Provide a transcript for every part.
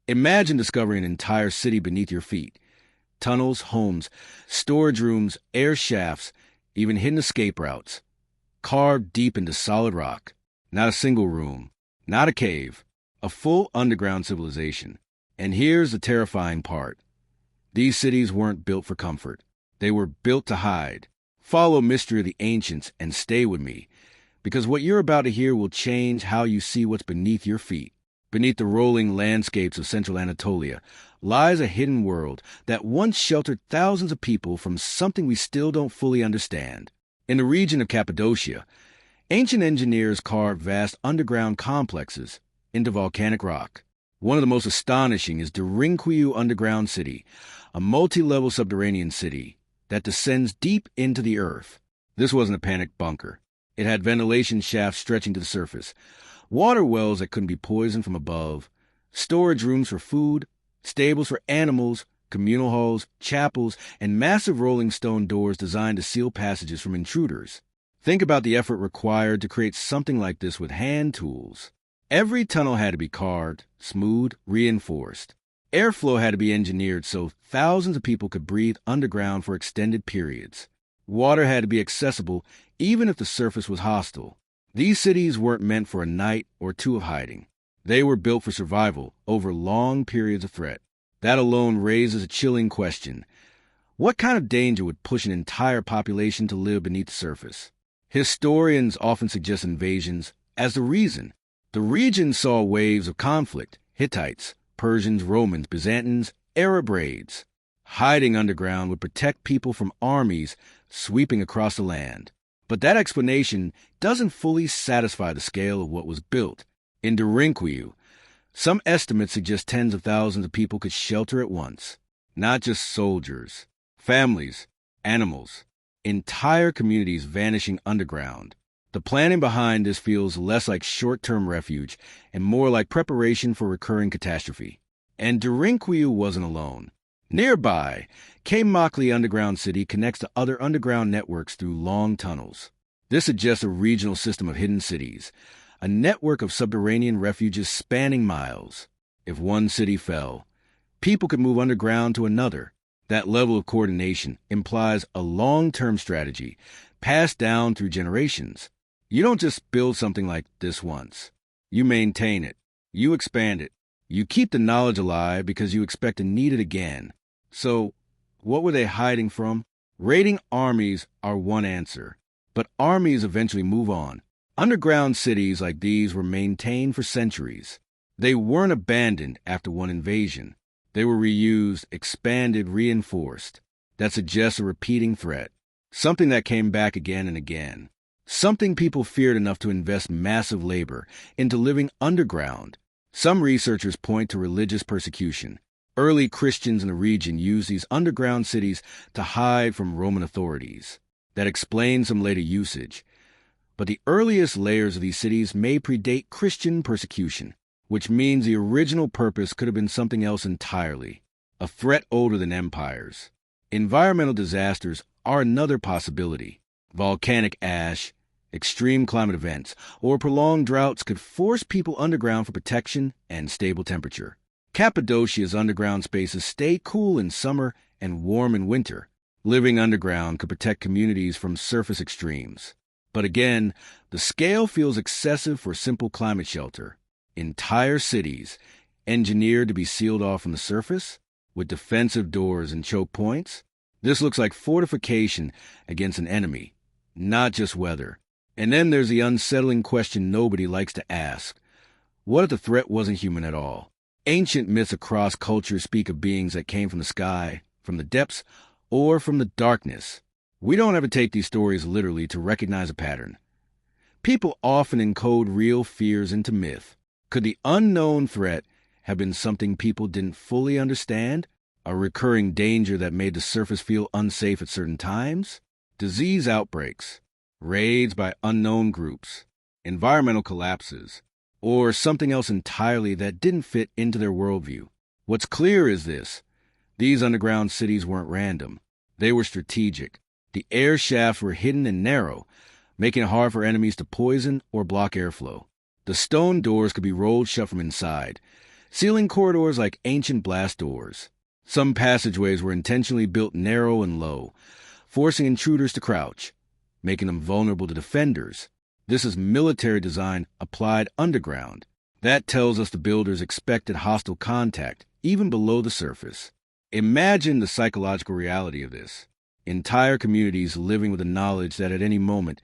Imagine discovering an entire city beneath your feet. Tunnels, homes, storage rooms, air shafts, even hidden escape routes, carved deep into solid rock. Not a single room, not a cave, a full underground civilization. And here's the terrifying part. These cities weren't built for comfort. They were built to hide. Follow Mystery of the Ancients and stay with me, because what you're about to hear will change how you see what's beneath your feet. Beneath the rolling landscapes of central Anatolia lies a hidden world that once sheltered thousands of people from something we still don't fully understand. In the region of Cappadocia, ancient engineers carved vast underground complexes into volcanic rock. One of the most astonishing is Derinkuyu Underground City, a multi-level subterranean city that descends deep into the earth. This wasn't a panicked bunker. It had ventilation shafts stretching to the surface, water wells that couldn't be poisoned from above, storage rooms for food, stables for animals, communal halls, chapels, and massive rolling stone doors designed to seal passages from intruders. Think about the effort required to create something like this with hand tools. Every tunnel had to be carved, smoothed, reinforced. Airflow had to be engineered so thousands of people could breathe underground for extended periods. Water had to be accessible even if the surface was hostile. These cities weren't meant for a night or two of hiding. They were built for survival over long periods of threat. That alone raises a chilling question. What kind of danger would push an entire population to live beneath the surface? Historians often suggest invasions as the reason. The region saw waves of conflict: Hittites, Persians, Romans, Byzantines, Arab raids. Hiding underground would protect people from armies sweeping across the land. But that explanation doesn't fully satisfy the scale of what was built. In Derinkuyu, some estimates suggest tens of thousands of people could shelter at once. Not just soldiers, families, animals, entire communities vanishing underground. The planning behind this feels less like short-term refuge and more like preparation for recurring catastrophe. And Derinkuyu wasn't alone. Nearby, Makli Underground City connects to other underground networks through long tunnels. This suggests a regional system of hidden cities, a network of subterranean refuges spanning miles. If one city fell, people could move underground to another. That level of coordination implies a long-term strategy passed down through generations. You don't just build something like this once. You maintain it. You expand it. You keep the knowledge alive because you expect to need it again. So, what were they hiding from? Raiding armies are one answer, but armies eventually move on. Underground cities like these were maintained for centuries. They weren't abandoned after one invasion. They were reused, expanded, reinforced. That suggests a repeating threat, something that came back again and again. Something people feared enough to invest massive labor into living underground. Some researchers point to religious persecution. Early Christians in the region used these underground cities to hide from Roman authorities. That explains some later usage. But the earliest layers of these cities may predate Christian persecution, which means the original purpose could have been something else entirely, a threat older than empires. Environmental disasters are another possibility. Volcanic ash, extreme climate events, or prolonged droughts could force people underground for protection and stable temperature. Cappadocia's underground spaces stay cool in summer and warm in winter. Living underground could protect communities from surface extremes. But again, the scale feels excessive for simple climate shelter. Entire cities, engineered to be sealed off from the surface, with defensive doors and choke points. This looks like fortification against an enemy, not just weather. And then there's the unsettling question nobody likes to ask. What if the threat wasn't human at all? Ancient myths across cultures speak of beings that came from the sky, from the depths, or from the darkness. We don't ever take these stories literally to recognize a pattern. People often encode real fears into myth. Could the unknown threat have been something people didn't fully understand? A recurring danger that made the surface feel unsafe at certain times? Disease outbreaks, raids by unknown groups, environmental collapses, or something else entirely that didn't fit into their worldview. What's clear is this: these underground cities weren't random. They were strategic. The air shafts were hidden and narrow, making it hard for enemies to poison or block airflow. The stone doors could be rolled shut from inside, sealing corridors like ancient blast doors. Some passageways were intentionally built narrow and low, forcing intruders to crouch, making them vulnerable to defenders. This is military design applied underground. That tells us the builders expected hostile contact, even below the surface. Imagine the psychological reality of this. Entire communities living with the knowledge that at any moment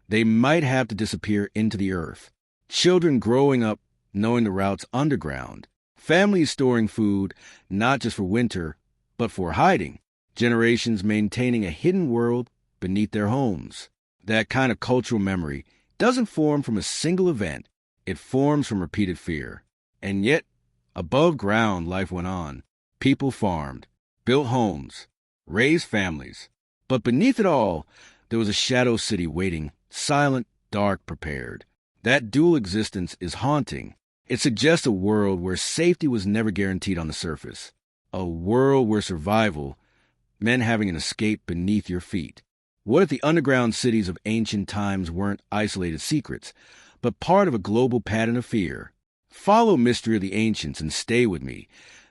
they might have to disappear into the earth. Children growing up knowing the routes underground. Families storing food, not just for winter, but for hiding. Generations maintaining a hidden world beneath their homes. That kind of cultural memory doesn't form from a single event. It forms from repeated fear. And yet, above ground, life went on. People farmed, built homes, raised families. But beneath it all, there was a shadow city waiting, silent, dark, prepared. That dual existence is haunting. It suggests a world where safety was never guaranteed on the surface. A world where survival meant having an escape beneath your feet. What if the underground cities of ancient times weren't isolated secrets, but part of a global pattern of fear? Follow Mystery of the Ancients and stay with me,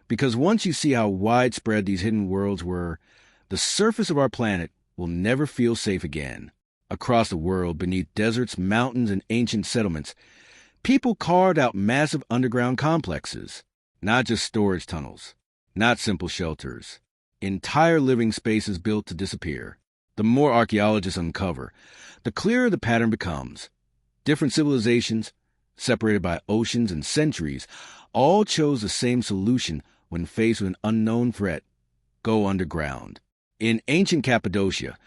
because once you see how widespread these hidden worlds were, the surface of our planet will never feel safe again. Across the world, beneath deserts, mountains, and ancient settlements, people carved out massive underground complexes, not just storage tunnels, not simple shelters, entire living spaces built to disappear. The more archaeologists uncover, the clearer the pattern becomes. Different civilizations, separated by oceans and centuries, all chose the same solution when faced with an unknown threat: go underground. In ancient Cappadocia,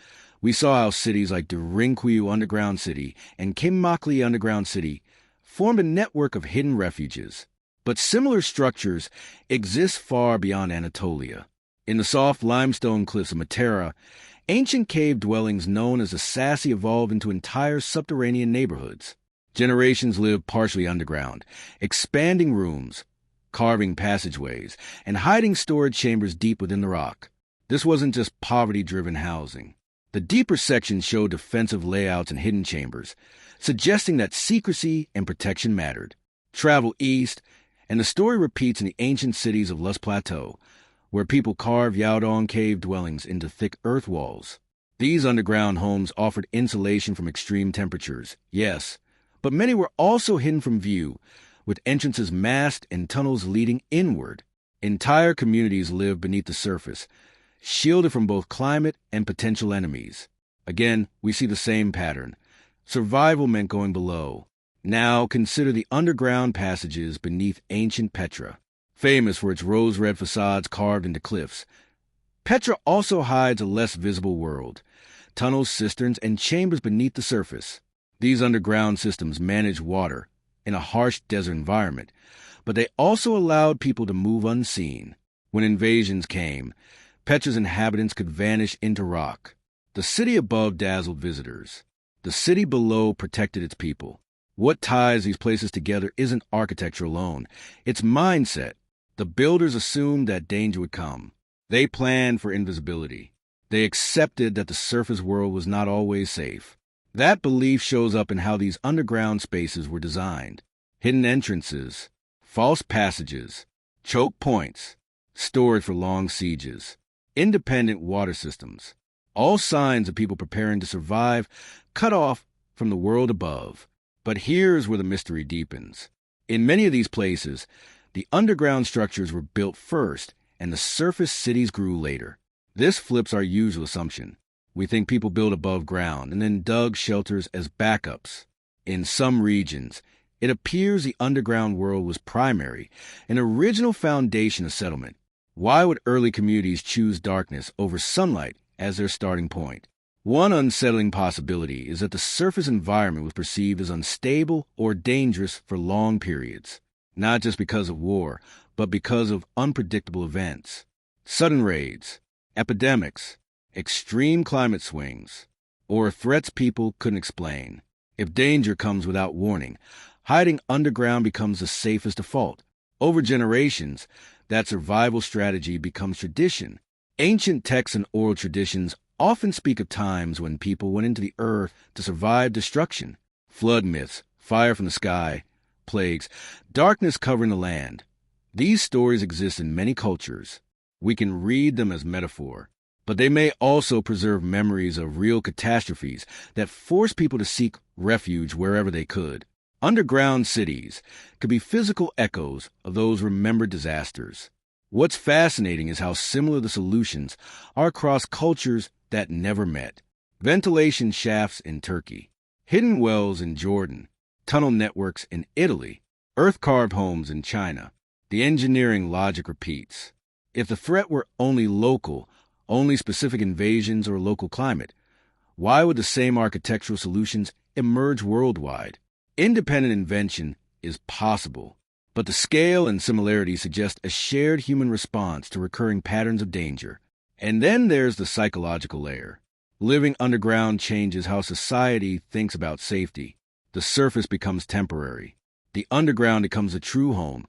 we saw how cities like Derinkuyu Underground City and Kimmakli Underground City formed a network of hidden refuges. But similar structures exist far beyond Anatolia. In the soft limestone cliffs of Matera, ancient cave dwellings known as the Sassi evolved into entire subterranean neighborhoods. Generations lived partially underground, expanding rooms, carving passageways, and hiding storage chambers deep within the rock. This wasn't just poverty-driven housing. The deeper sections showed defensive layouts and hidden chambers, suggesting that secrecy and protection mattered. Travel east, and the story repeats in the ancient cities of Les Plateaux, where people carved Yaodong cave dwellings into thick earth walls. These underground homes offered insulation from extreme temperatures, yes, but many were also hidden from view, with entrances masked and tunnels leading inward. Entire communities lived beneath the surface, shielded from both climate and potential enemies. Again, we see the same pattern. Survival meant going below. Now consider the underground passages beneath ancient Petra. Famous for its rose-red facades carved into cliffs, Petra also hides a less visible world: tunnels, cisterns, and chambers beneath the surface. These underground systems manage water in a harsh desert environment, but they also allowed people to move unseen. When invasions came, Petra's inhabitants could vanish into rock. The city above dazzled visitors. The city below protected its people. What ties these places together isn't architecture alone. It's mindset. The builders assumed that danger would come. They planned for invisibility. They accepted that the surface world was not always safe. That belief shows up in how these underground spaces were designed. Hidden entrances, false passages, choke points, storage for long sieges, independent water systems, all signs of people preparing to survive, cut off from the world above. But here's where the mystery deepens. In many of these places, the underground structures were built first, and the surface cities grew later. This flips our usual assumption. We think people built above ground and then dug shelters as backups. In some regions, it appears the underground world was primary, an original foundation of settlement. Why would early communities choose darkness over sunlight as their starting point? One unsettling possibility is that the surface environment was perceived as unstable or dangerous for long periods, not just because of war, but because of unpredictable events. Sudden raids, epidemics, extreme climate swings, or threats people couldn't explain. If danger comes without warning, hiding underground becomes the safest default. Over generations, that survival strategy becomes tradition. Ancient texts and oral traditions often speak of times when people went into the earth to survive destruction. Flood myths, fire from the sky, plagues, darkness covering the land. These stories exist in many cultures. We can read them as metaphor, but they may also preserve memories of real catastrophes that force people to seek refuge wherever they could. Underground cities could be physical echoes of those remembered disasters. What's fascinating is how similar the solutions are across cultures that never met. Ventilation shafts in Turkey, hidden wells in Jordan, tunnel networks in Italy, earth-carved homes in China. The engineering logic repeats. If the threat were only local, only specific invasions or local climate, why would the same architectural solutions emerge worldwide? Independent invention is possible, but the scale and similarity suggest a shared human response to recurring patterns of danger. And then there's the psychological layer. Living underground changes how society thinks about safety. The surface becomes temporary. The underground becomes a true home,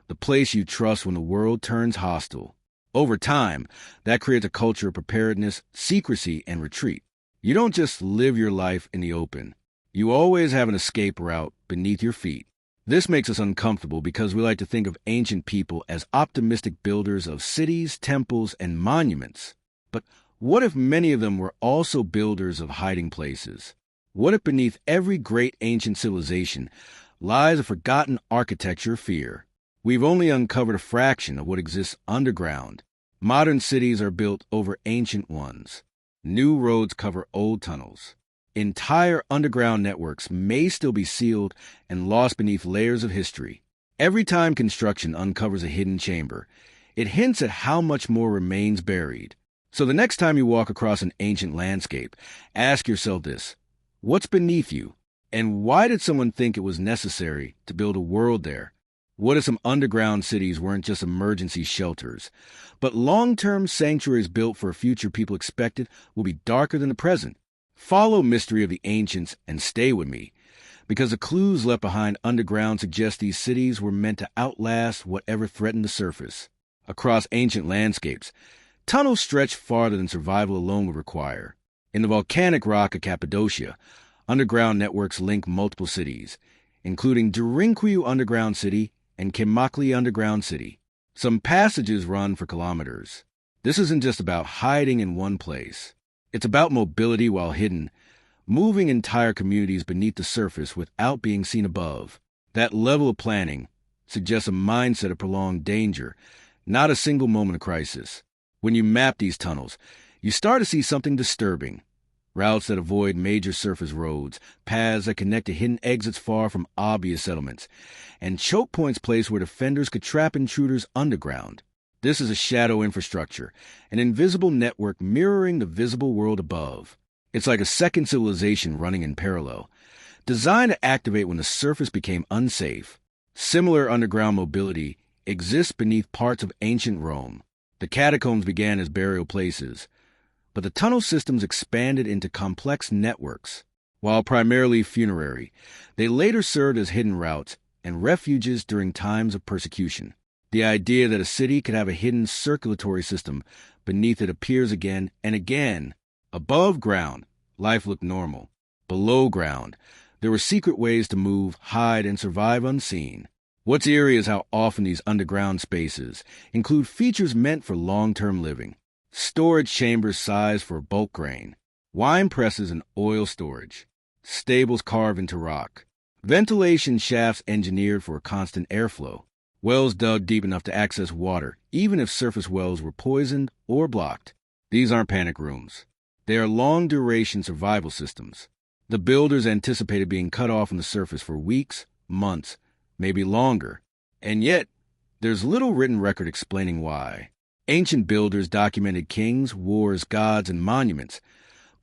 the place you trust when the world turns hostile. Over time, that creates a culture of preparedness, secrecy, and retreat. You don't just live your life in the open. You always have an escape route beneath your feet. This makes us uncomfortable because we like to think of ancient people as optimistic builders of cities, temples, and monuments. But what if many of them were also builders of hiding places? What if beneath every great ancient civilization lies a forgotten architecture of fear? We've only uncovered a fraction of what exists underground. Modern cities are built over ancient ones. New roads cover old tunnels. Entire underground networks may still be sealed and lost beneath layers of history. Every time construction uncovers a hidden chamber, it hints at how much more remains buried. So the next time you walk across an ancient landscape, ask yourself this: what's beneath you? And why did someone think it was necessary to build a world there? What if some underground cities weren't just emergency shelters, but long-term sanctuaries built for a future people expected will be darker than the present? Follow Mystery of the Ancients and stay with me, because the clues left behind underground suggest these cities were meant to outlast whatever threatened the surface. Across ancient landscapes, tunnels stretch farther than survival alone would require. In the volcanic rock of Cappadocia, underground networks link multiple cities, including Derinkuyu Underground City and Kemakli Underground City. Some passages run for kilometers. This isn't just about hiding in one place. It's about mobility while hidden, moving entire communities beneath the surface without being seen above. That level of planning suggests a mindset of prolonged danger, not a single moment of crisis. When you map these tunnels, you start to see something disturbing. Routes that avoid major surface roads, paths that connect to hidden exits far from obvious settlements, and choke points placed where defenders could trap intruders underground. This is a shadow infrastructure, an invisible network mirroring the visible world above. It's like a second civilization running in parallel, designed to activate when the surface became unsafe. Similar underground mobility exists beneath parts of ancient Rome. The catacombs began as burial places, but the tunnel systems expanded into complex networks. While primarily funerary, they later served as hidden routes and refuges during times of persecution. The idea that a city could have a hidden circulatory system beneath it appears again and again. Above ground, life looked normal. Below ground, there were secret ways to move, hide, and survive unseen. What's eerie is how often these underground spaces include features meant for long-term living. Storage chambers sized for bulk grain, wine presses and oil storage, stables carved into rock, ventilation shafts engineered for constant airflow, wells dug deep enough to access water, even if surface wells were poisoned or blocked. These aren't panic rooms. They are long-duration survival systems. The builders anticipated being cut off from the surface for weeks, months, maybe longer. And yet, there's little written record explaining why. Ancient builders documented kings, wars, gods, and monuments,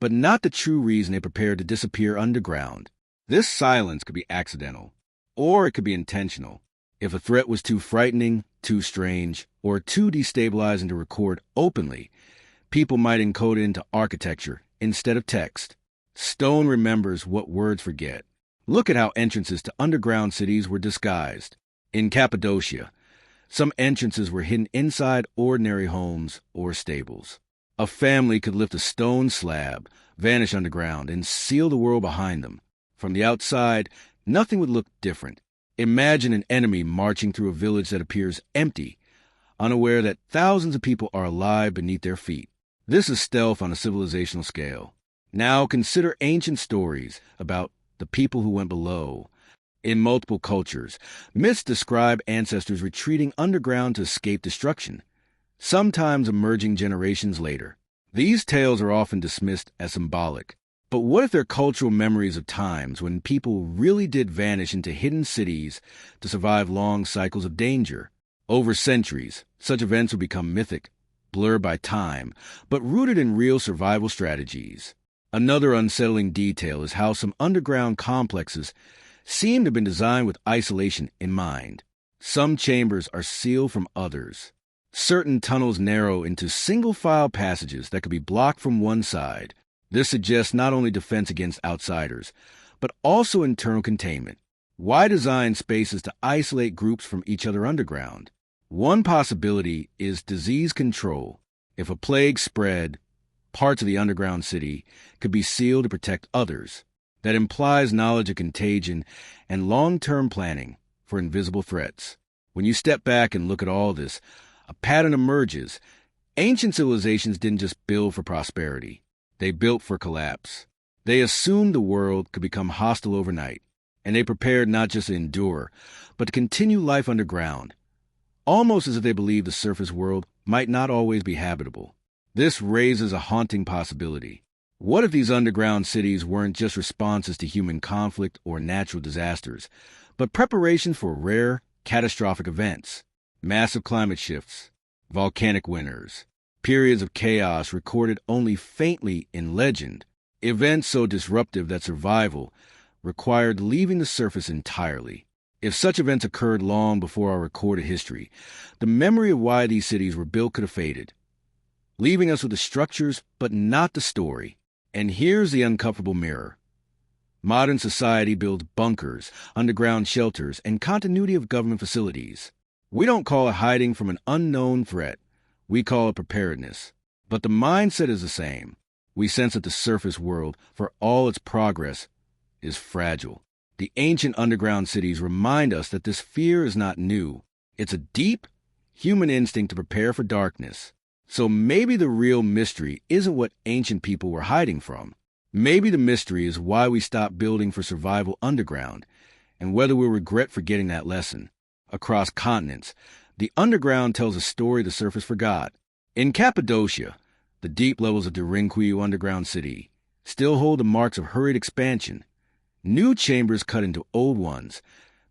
but not the true reason they prepared to disappear underground. This silence could be accidental, or it could be intentional. If a threat was too frightening, too strange, or too destabilizing to record openly, people might encode it into architecture instead of text. Stone remembers what words forget. Look at how entrances to underground cities were disguised. In Cappadocia, some entrances were hidden inside ordinary homes or stables. A family could lift a stone slab, vanish underground, and seal the world behind them. From the outside, nothing would look different. Imagine an enemy marching through a village that appears empty, unaware that thousands of people are alive beneath their feet. This is stealth on a civilizational scale. Now consider ancient stories about the people who went below. In multiple cultures, myths describe ancestors retreating underground to escape destruction, sometimes emerging generations later. These tales are often dismissed as symbolic. But what if they're cultural memories of times when people really did vanish into hidden cities to survive long cycles of danger? Over centuries, such events will become mythic, blurred by time, but rooted in real survival strategies. Another unsettling detail is how some underground complexes seem to have been designed with isolation in mind. Some chambers are sealed from others. Certain tunnels narrow into single-file passages that could be blocked from one side. This suggests not only defense against outsiders, but also internal containment. Why design spaces to isolate groups from each other underground? One possibility is disease control. If a plague spread, parts of the underground city could be sealed to protect others. That implies knowledge of contagion and long-term planning for invisible threats. When you step back and look at all this, a pattern emerges. Ancient civilizations didn't just build for prosperity. They built for collapse. They assumed the world could become hostile overnight, and they prepared not just to endure, but to continue life underground, almost as if they believed the surface world might not always be habitable. This raises a haunting possibility. What if these underground cities weren't just responses to human conflict or natural disasters, but preparations for rare, catastrophic events? Massive climate shifts, volcanic winters, periods of chaos recorded only faintly in legend, events so disruptive that survival required leaving the surface entirely. If such events occurred long before our recorded history, the memory of why these cities were built could have faded, leaving us with the structures but not the story. And here's the uncomfortable mirror. Modern society builds bunkers, underground shelters, and continuity of government facilities. We don't call it hiding from an unknown threat. We call it preparedness. But the mindset is the same. We sense that the surface world, for all its progress, is fragile. The ancient underground cities remind us that this fear is not new. It's a deep, human instinct to prepare for darkness. So maybe the real mystery isn't what ancient people were hiding from. Maybe the mystery is why we stopped building for survival underground, and whether we'll regret forgetting that lesson. Across continents, the underground tells a story the surface forgot. In Cappadocia, the deep levels of Derinkuyu underground city still hold the marks of hurried expansion. New chambers cut into old ones,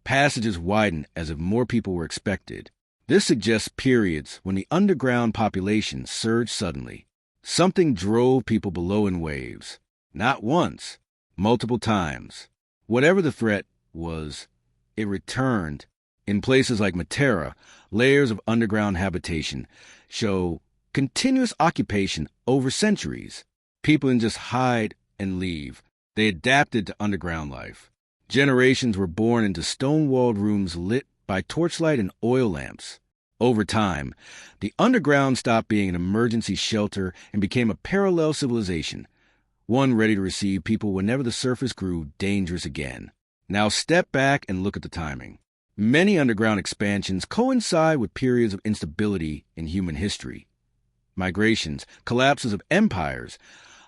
passages widen as if more people were expected. This suggests periods when the underground population surged suddenly. Something drove people below in waves. Not once, multiple times. Whatever the threat was, it returned. In places like Matera, layers of underground habitation show continuous occupation over centuries. People didn't just hide and leave. They adapted to underground life. Generations were born into stone-walled rooms lit by torchlight and oil lamps. Over time, the underground stopped being an emergency shelter and became a parallel civilization, one ready to receive people whenever the surface grew dangerous again. Now step back and look at the timing. Many underground expansions coincide with periods of instability in human history. Migrations, collapses of empires,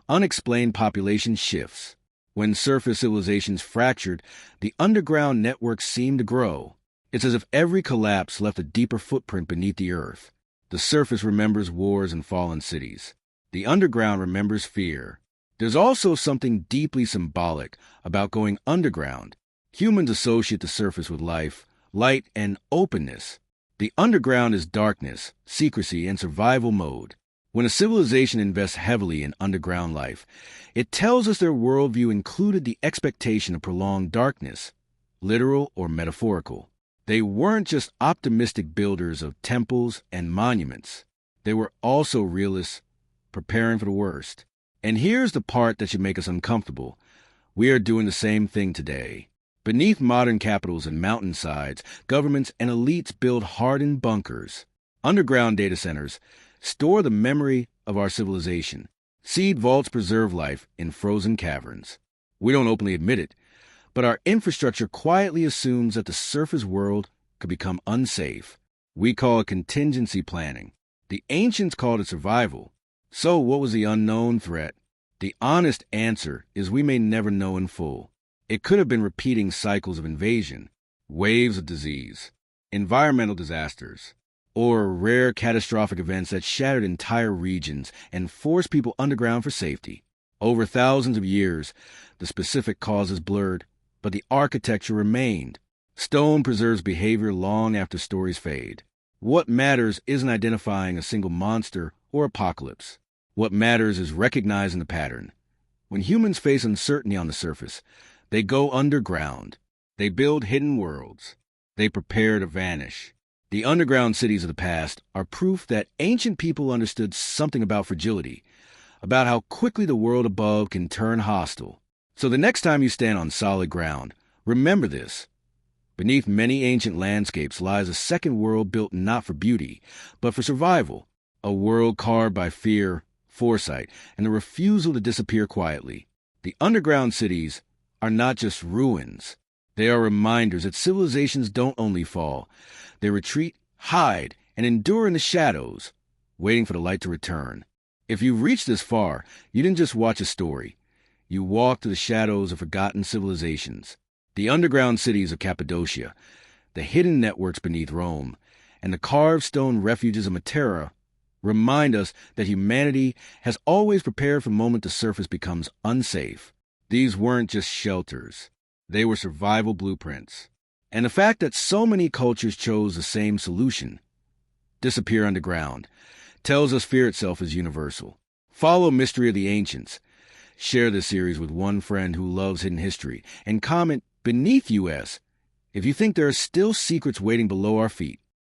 unexplained population shifts. When surface civilizations fractured, the underground networks seemed to grow. It's as if every collapse left a deeper footprint beneath the earth. The surface remembers wars and fallen cities. The underground remembers fear. There's also something deeply symbolic about going underground. Humans associate the surface with life, light, and openness. The underground is darkness, secrecy, and survival mode. When a civilization invests heavily in underground life, it tells us their worldview included the expectation of prolonged darkness, literal or metaphorical. They weren't just optimistic builders of temples and monuments. They were also realists, preparing for the worst. And here's the part that should make us uncomfortable. We are doing the same thing today. Beneath modern capitals and mountainsides, governments and elites build hardened bunkers. Underground data centers store the memory of our civilization. Seed vaults preserve life in frozen caverns. We don't openly admit it, But our infrastructure quietly assumes that the surface world could become unsafe. We call it contingency planning. The ancients called it survival. So what was the unknown threat? The honest answer is we may never know in full. It could have been repeating cycles of invasion, waves of disease, environmental disasters, or rare catastrophic events that shattered entire regions and forced people underground for safety. Over thousands of years, the specific causes blurred, but the architecture remained. Stone preserves behavior long after stories fade. What matters isn't identifying a single monster or apocalypse. What matters is recognizing the pattern. When humans face uncertainty on the surface, they go underground. They build hidden worlds. They prepare to vanish. The underground cities of the past are proof that ancient people understood something about fragility, about how quickly the world above can turn hostile. So the next time you stand on solid ground, remember this. Beneath many ancient landscapes lies a second world built not for beauty, but for survival, a world carved by fear, foresight, and the refusal to disappear quietly. The underground cities are not just ruins. They are reminders that civilizations don't only fall. They retreat, hide, and endure in the shadows, waiting for the light to return. If you've reached this far, you didn't just watch a story. You walked through the shadows of forgotten civilizations. The underground cities of Cappadocia, the hidden networks beneath Rome, and the carved stone refuges of Matera remind us that humanity has always prepared for the moment the surface becomes unsafe. These weren't just shelters. They were survival blueprints. And the fact that so many cultures chose the same solution, disappear underground, tells us fear itself is universal. Follow Mystery of the Ancients. Share this series with one friend who loves hidden history, and comment beneath US if you think there are still secrets waiting below our feet.